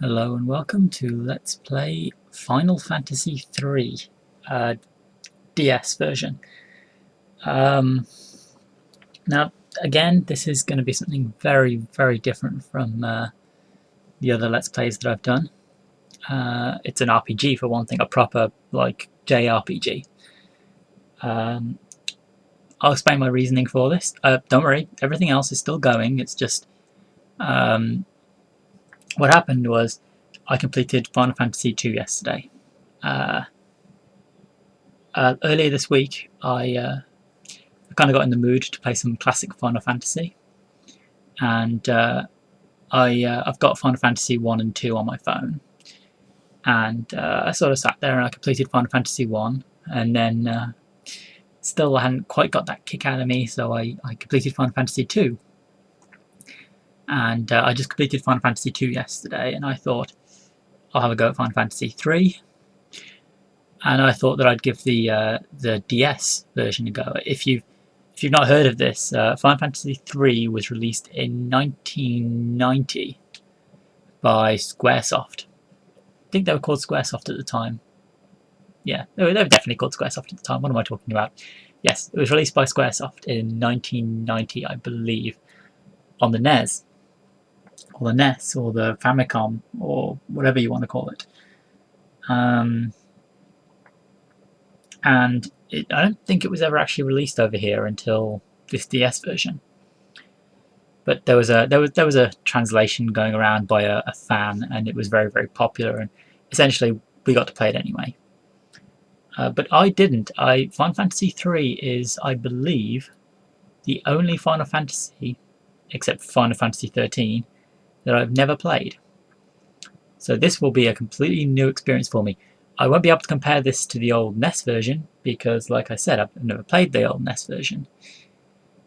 Hello and welcome to Let's Play Final Fantasy III, DS version. Um, Now, again, this is going to be something very, very different from the other Let's Plays that I've done. It's an RPG for one thing, a proper, like, JRPG. Um, I'll explain my reasoning for this. Don't worry, everything else is still going, it's just... what happened was I completed Final Fantasy II yesterday. Uh, Earlier this week, I kind of got in the mood to play some classic Final Fantasy, and I've got Final Fantasy 1 and 2 on my phone, and I sort of sat there and I completed Final Fantasy 1, and then still I hadn't quite got that kick out of me, so I completed Final Fantasy 2, and I just completed Final Fantasy 2 yesterday, and I thought I'll have a go at Final Fantasy 3. And I thought that I'd give the DS version a go. If you've not heard of this, Final Fantasy III was released in 1990 by Squaresoft. I think they were called Squaresoft at the time. Yeah, they were definitely called Squaresoft at the time. What am I talking about? Yes, it was released by Squaresoft in 1990, I believe, on the NES, or the NES, or the Famicom, or whatever you want to call it. And I don't think it was ever actually released over here until this DS version. But there was a translation going around by a fan, and it was very, very popular, and essentially we got to play it anyway. But I didn't. Final Fantasy III is, I believe, the only Final Fantasy, except Final Fantasy 13, that I've never played. So this will be a completely new experience for me. I won't be able to compare this to the old NES version because, like I said, I've never played the old NES version.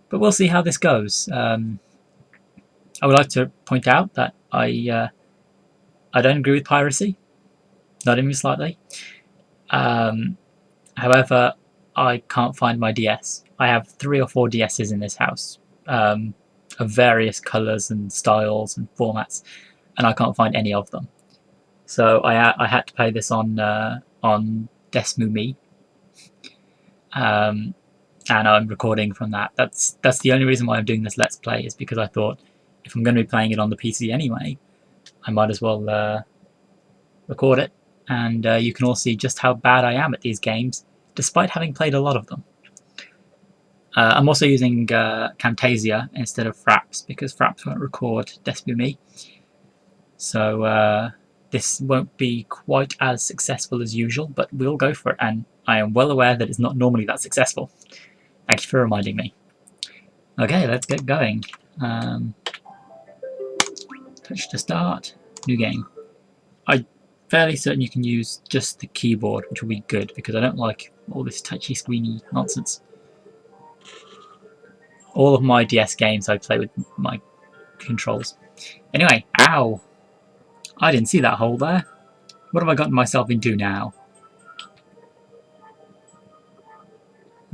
But we'll see how this goes. I would like to point out that I don't agree with piracy, not even slightly. However, I can't find my DS. I have 3 or 4 DSs in this house, of various colours and styles and formats, and I can't find any of them. So I had to play this on Desmu Me, and I'm recording from that. That's the only reason why I'm doing this Let's Play, is because I thought if I'm going to be playing it on the PC anyway, I might as well record it, and you can all see just how bad I am at these games, despite having played a lot of them. I'm also using Camtasia instead of Fraps, because Fraps won't record Desmu Me. So this won't be quite as successful as usual, but we'll go for it, and I am well aware that it's not normally that successful. Thank you for reminding me. Okay, let's get going. Touch to start. New game. I'm fairly certain you can use just the keyboard, which will be good, because I don't like all this touchy-screeny nonsense. All of my DS games I play with my controls. Anyway, ow! I didn't see that hole there. What have I gotten myself into now?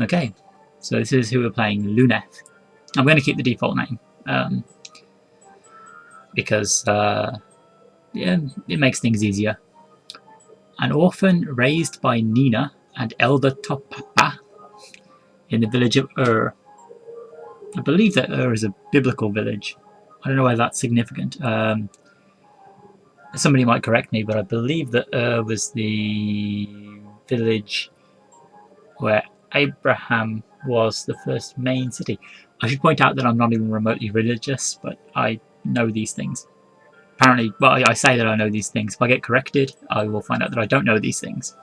Okay, so this is who we're playing, Luneth. I'm going to keep the default name, because yeah, it makes things easier. An orphan raised by Nina and Elder Topapa in the village of Ur. I believe that Ur is a biblical village. I don't know whether that's significant. Somebody might correct me, but I believe that Ur was the village where Abraham was the first main city. I should point out that I'm not even remotely religious, but I know these things. Apparently, well, I say that I know these things. If I get corrected, I will find out that I don't know these things.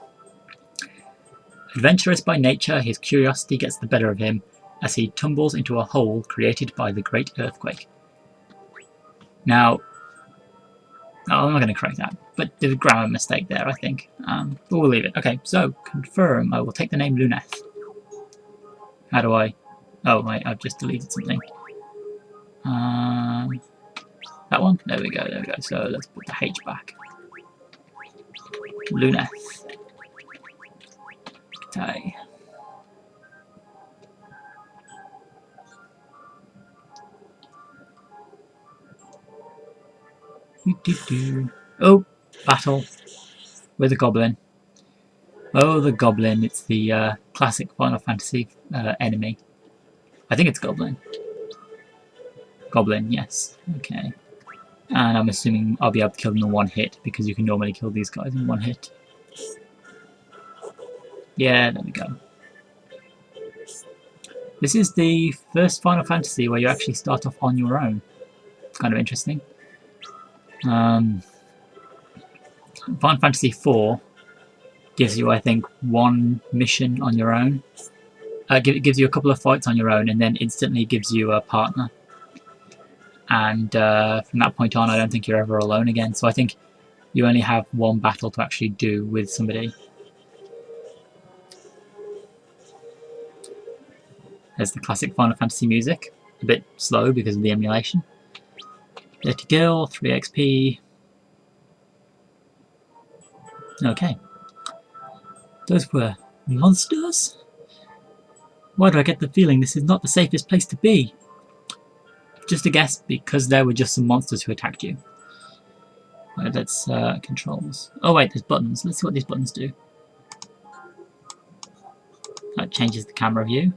Adventurous by nature, his curiosity gets the better of him as he tumbles into a hole created by the Great Earthquake. Now, I'm not going to correct that, but there's a grammar mistake there, I think. But we'll leave it. Okay, so confirm. I will take the name Luneth. How do I... Oh, I've just deleted something. That one? There we go, there we go. So let's put the H back. Luneth. Okay. Oh, battle with a goblin. Oh, the goblin. It's the classic Final Fantasy enemy. I think it's goblin. Goblin, yes. Okay. And I'm assuming I'll be able to kill them in one hit, because you can normally kill these guys in one hit. Yeah, there we go. This is the first Final Fantasy where you actually start off on your own. It's kind of interesting. Final Fantasy IV gives you, I think, one mission on your own. It gives you a couple of fights on your own, and then instantly gives you a partner. And from that point on, I don't think you're ever alone again. So I think you only have one battle to actually do with somebody. There's the classic Final Fantasy music. A bit slow because of the emulation. 30 gil, 3 XP. Okay. Those were monsters? Why do I get the feeling this is not the safest place to be? Just a guess, because there were just some monsters who attacked you. Right, let's controls. Oh wait, there's buttons. Let's see what these buttons do. That changes the camera view.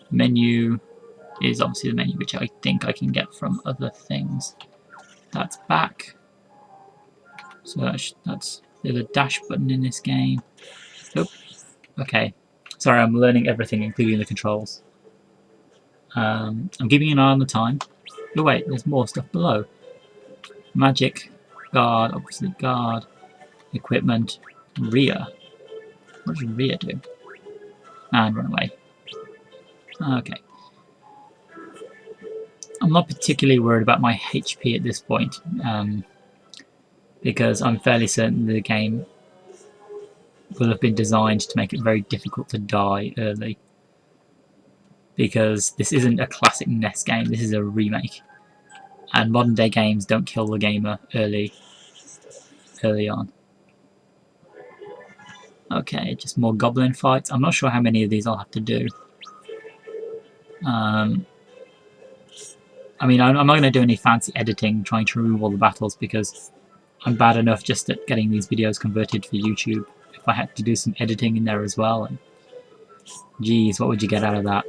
Menu is obviously the menu, which I think I can get from other things. That's back. So that's there's a dash button in this game. Oh, okay. Sorry, I'm learning everything, including the controls. I'm keeping an eye on the time. Oh wait, there's more stuff below. Magic, guard, obviously guard, equipment, rear. What does rear do? And run away. Okay. I'm not particularly worried about my HP at this point, because I'm fairly certain the game will have been designed to make it very difficult to die early. Because this isn't a classic NES game, this is a remake. And modern day games don't kill the gamer early on. Okay, just more goblin fights. I'm not sure how many of these I'll have to do. I mean, I'm not going to do any fancy editing trying to remove all the battles, because I'm bad enough just at getting these videos converted for YouTube. If I had to do some editing in there as well, and geez, what would you get out of that?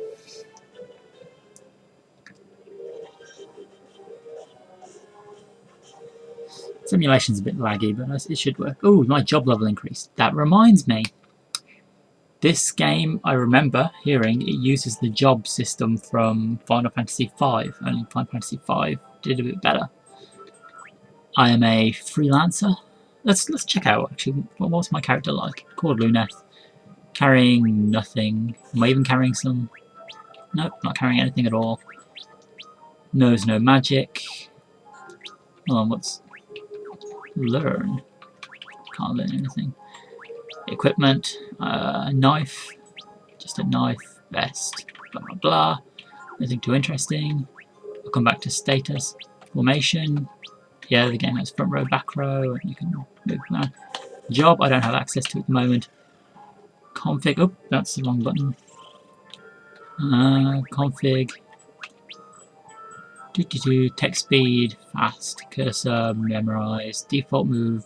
Simulation's a bit laggy, but it should work. Oh, my job level increased. That reminds me. This game, I remember hearing, it uses the job system from Final Fantasy V. Only Final Fantasy V did a bit better. I am a freelancer. Let's check out, actually, what's my character like? Called Luneth. Carrying nothing. Am I even carrying some? Nope, not carrying anything at all. Knows no magic. Hold on, what's... Learn. Can't learn anything. Equipment, knife, just a knife, vest, blah blah blah. Nothing too interesting. I'll come back to status. Formation. Yeah, the game has front row, back row, and you can move around. Job, I don't have access to at the moment. Config, oh, that's the wrong button. Config. Text speed, fast, cursor, memorize, default move,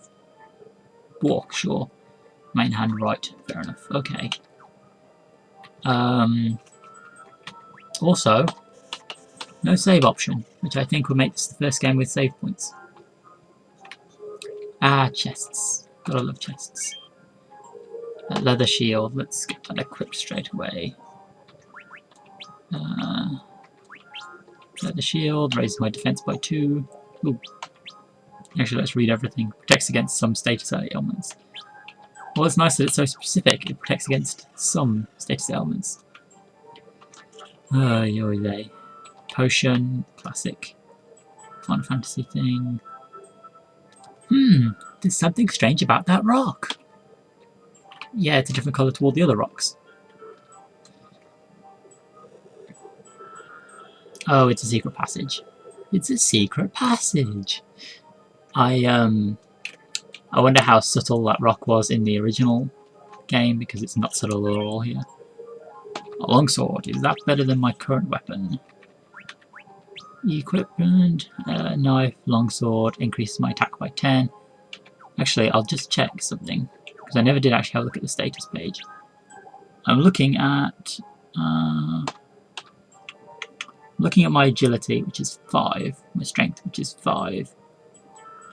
walk, sure. Main hand right, fair enough, okay. Also, no save option, which I think would make this the first game with save points. Ah, chests. Gotta love chests. That leather shield, let's get that equipped straight away. Leather shield, raises my defense by 2. Ooh. Actually, let's read everything. Protects against some status ailments. Well, it's nice that it's so specific. It protects against some status ailments. Yoy. Potion, classic Final Fantasy thing. There's something strange about that rock. Yeah, it's a different colour to all the other rocks. Oh, it's a secret passage. It's a secret passage. I wonder how subtle that rock was in the original game, because it's not subtle at all here. A longsword, is that better than my current weapon? Equipment, knife, longsword, increases my attack by 10. Actually, I'll just check something, because I never did actually have a look at the status page. I'm looking at my agility, which is 5, my strength, which is 5,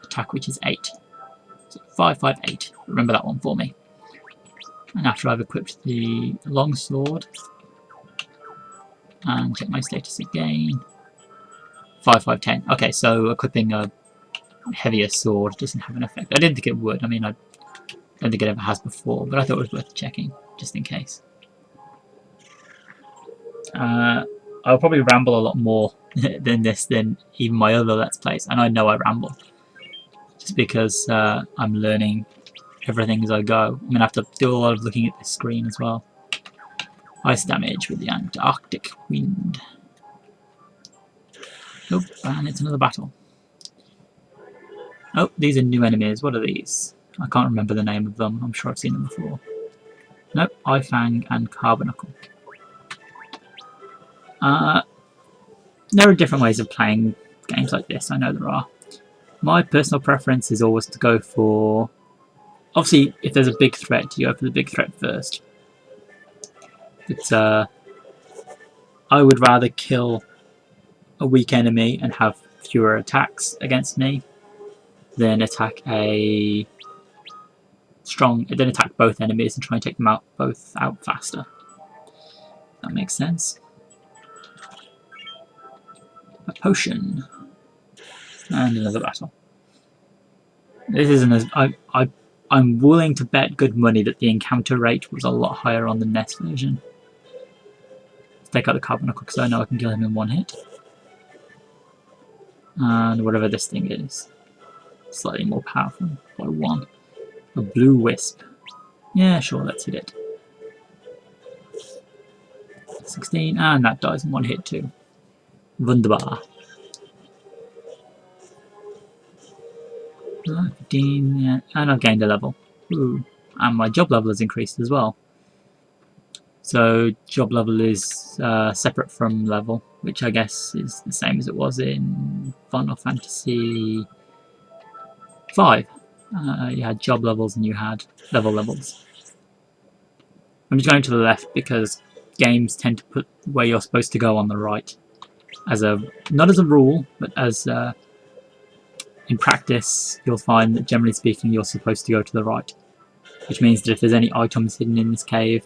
attack, which is 8. So 5, 5, 8. Remember that one for me. And after I've equipped the longsword, and check my status again, 5, 5, 10. Okay, so equipping a heavier sword doesn't have an effect. I didn't think it would. I mean, I don't think it ever has before, but I thought it was worth checking, just in case. I'll probably ramble a lot more than even my other Let's Plays, and I know I ramble. Just because I'm learning everything as I go. I'm going to have to do a lot of looking at the screen as well. Ice damage with the Antarctic wind. Oh, and it's another battle. Oh, these are new enemies. What are these? I can't remember the name of them. I'm sure I've seen them before. Nope, Ifang and Carbuncle. There are different ways of playing games like this, I know there are. My personal preference is always to go for... Obviously, if there's a big threat, you go for the big threat first. But I would rather kill a weak enemy and have fewer attacks against me than attack both enemies and try and take them both out faster. That makes sense. A potion. And another battle. This isn't as... I'm willing to bet good money that the encounter rate was a lot higher on the NES version. Let's take out the Carbuncle because I know I can kill him in one hit. And whatever this thing is. Slightly more powerful by 1. A blue wisp. Yeah, sure, let's hit it. 16, and that dies in one hit too. Wunderbar. 15, yeah, and I've gained a level. Ooh, and my job level has increased as well. So job level is separate from level, which I guess is the same as it was in Final Fantasy V. You had job levels and you had level levels. I'm just going to the left because games tend to put where you're supposed to go on the right. Not as a rule, but as in practice, you'll find that generally speaking, you're supposed to go to the right. Which means that if there's any items hidden in this cave,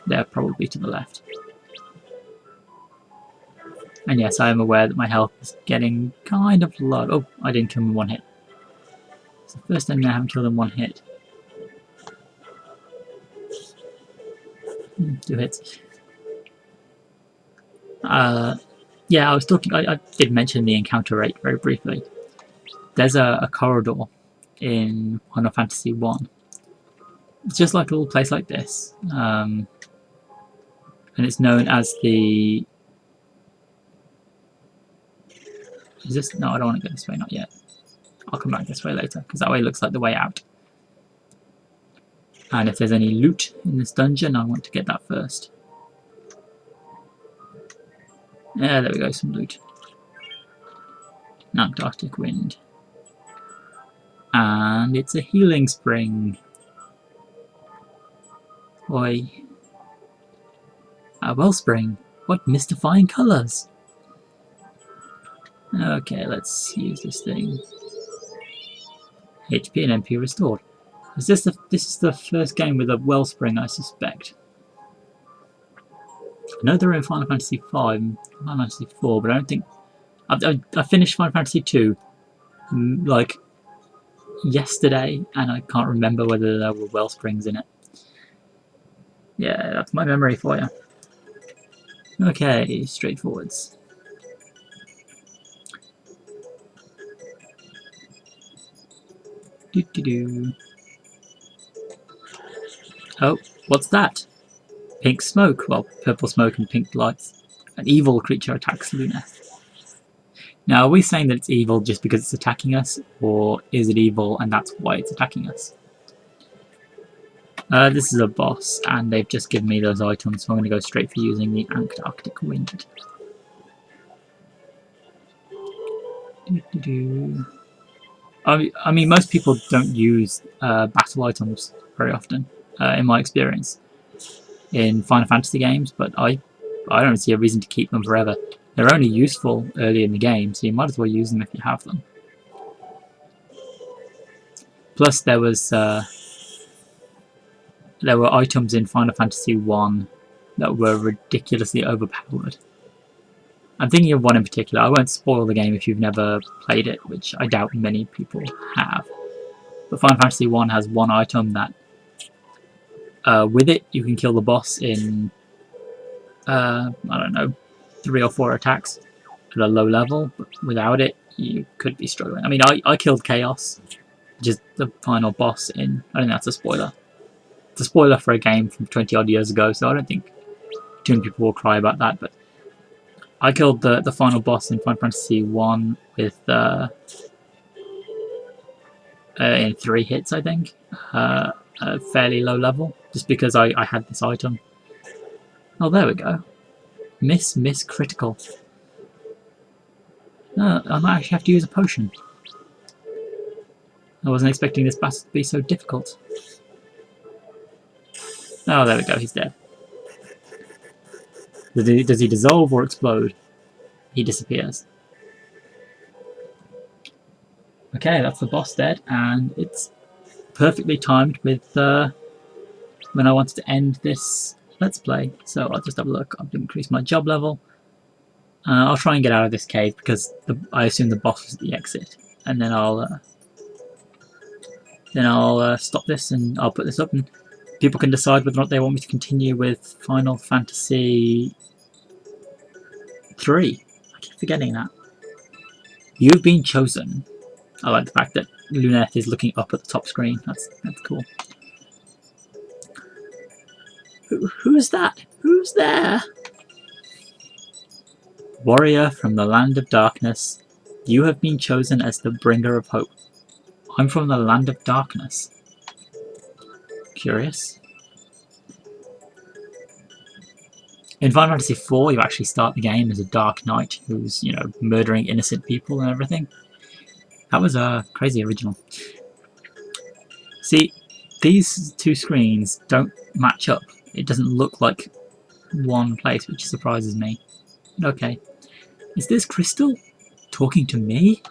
they're probably to the left. And yes, I am aware that my health is getting kind of low. Oh, I didn't kill him in one hit. It's the first time I haven't killed him in one hit. 2 hits. Yeah, I did mention the encounter rate very briefly. There's a corridor in Final Fantasy 1. It's just like a little place like this. And it's known as the... Is this... No, I don't want to go this way, not yet. I'll come back this way later, because that way looks like the way out. And if there's any loot in this dungeon, I want to get that first. Yeah, there we go, some loot. An Antarctic wind. And it's a healing spring. Oi. A wellspring. What mystifying colours. Okay, let's use this thing. HP and MP restored. This is the first game with a wellspring, I suspect. I know they're in Final Fantasy V and Final Fantasy IV, but I don't think... I finished Final Fantasy II, like, yesterday, and I can't remember whether there were wellsprings in it. Yeah, that's my memory for you. Okay, straightforwards. Doo-doo-doo. Oh, what's that? Pink smoke. Well, purple smoke and pink lights. An evil creature attacks Luna. Now, are we saying that it's evil just because it's attacking us, or is it evil and that's why it's attacking us? This is a boss, and they've just given me those items, so I'm going to go straight for using the Antarctic wind. I mean, most people don't use battle items very often, in my experience, in Final Fantasy games, but I don't see a reason to keep them forever. They're only useful early in the game, so you might as well use them if you have them. Plus, there were items in Final Fantasy 1 that were ridiculously overpowered. I'm thinking of one in particular. I won't spoil the game if you've never played it, which I doubt many people have. But Final Fantasy 1 has one item that, with it, you can kill the boss in, I don't know, 3 or 4 attacks at a low level. But without it, you could be struggling. I mean, I killed Chaos, which is the final boss in... I think that's a spoiler. It's a spoiler for a game from 20 odd years ago, so I don't think too many people will cry about that, but I killed the final boss in Final Fantasy 1 with in 3 hits, I think, a fairly low level, just because I had this item. Oh, there we go. Miss critical. I might actually have to use a potion. I wasn't expecting this battle to be so difficult. Oh, there we go, he's dead. Does he dissolve or explode? He disappears. Okay, that's the boss dead, and it's perfectly timed with when I wanted to end this Let's Play. So I'll just have a look. I've increased my job level. I'll try and get out of this cave because I assume the boss is at the exit, and then I'll stop this and I'll put this up, and people can decide whether or not they want me to continue with Final Fantasy 3. I keep forgetting that. You've been chosen. I like the fact that Luneth is looking up at the top screen. That's cool. Who's that? Who's there? Warrior from the land of darkness, you have been chosen as the bringer of hope. I'm from the land of darkness. Curious. In Final Fantasy 4, you actually start the game as a dark knight who's, you know, murdering innocent people and everything. That was crazy original. See, these two screens don't match up. It doesn't look like one place, which surprises me. Okay. Is this Crystal talking to me?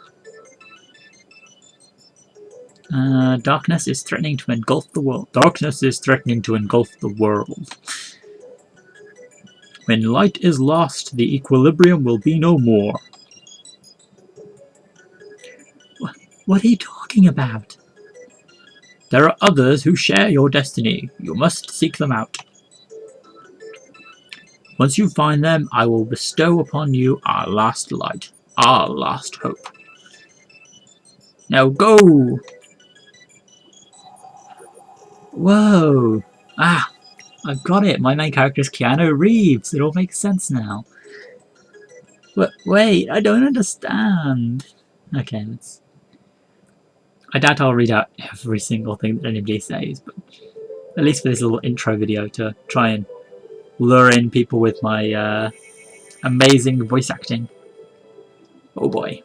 Darkness is threatening to engulf the world. Darkness is threatening to engulf the world. When light is lost, the equilibrium will be no more. What are you talking about? There are others who share your destiny. You must seek them out. Once you find them, I will bestow upon you our last light, our last hope. Now go! Whoa! Ah! I've got it! My main character is Keanu Reeves! It all makes sense now. But wait, I don't understand. Okay, let's... I doubt I'll read out every single thing that anybody says, but at least for this little intro video to try and lure in people with my amazing voice acting. Oh boy. ...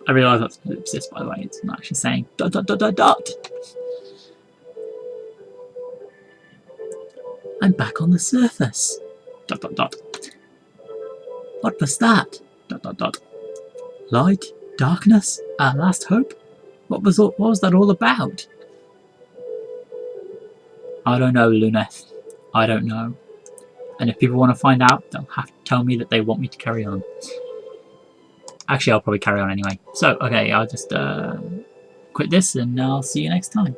I realise that's ellipsis, by the way. It's not actually saying ... I'm back on the surface. ... What was that? ... Light, darkness, our last hope? What was that all about? I don't know, Luneth. I don't know. And if people want to find out, they'll have to tell me that they want me to carry on. Actually, I'll probably carry on anyway. So, okay, I'll just quit this and I'll see you next time.